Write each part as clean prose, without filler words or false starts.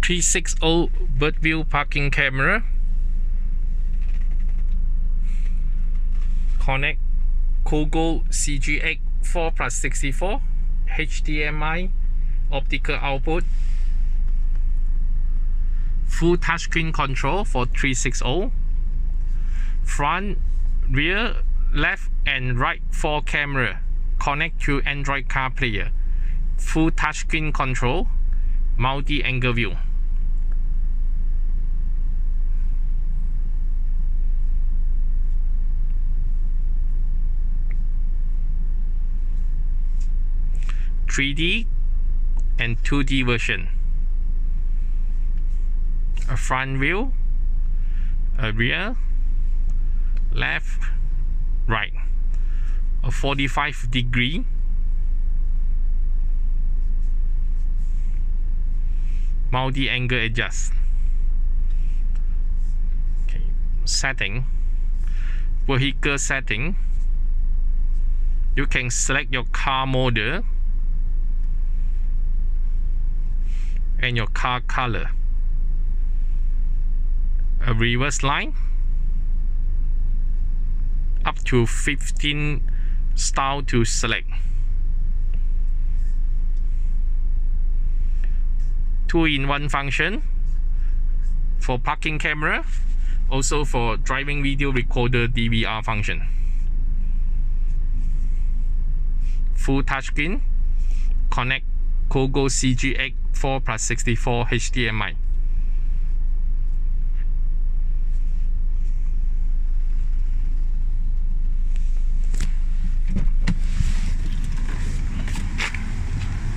360 Birdview parking camera. Connect Cogoo CG8 4+64 HDMI optical output. Full touchscreen control for 360. Front, rear, left and right 4 camera. Connect to Android CarPlay. Full touchscreen control. Multi-angle view. (3D) and 2D version. A front view, a rear, left, right. A 45-degree. Multi-angle adjust. Okay. Setting. Vehicle setting. You can select your car model and your car color. A reverse line. Up to 15 style to select. 2-in-1 function for parking camera, also for driving video recorder DVR function. Full touchscreen. Connect Cogoo CG8 4+64 HDMI.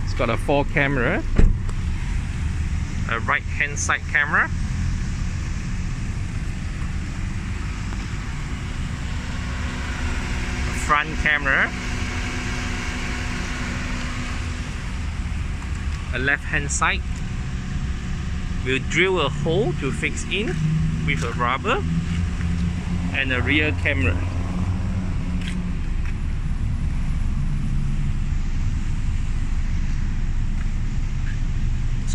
It's got a 4 camera. A right hand side camera, a front camera, a left hand side. We'll drill a hole to fix in with a rubber, and a rear camera.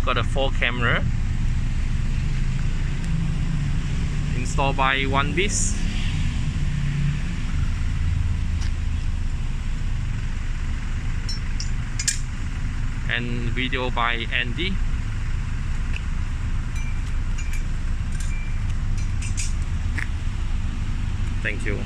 Got a 4 camera installed by OneBiz. And video by Andy. Thank you.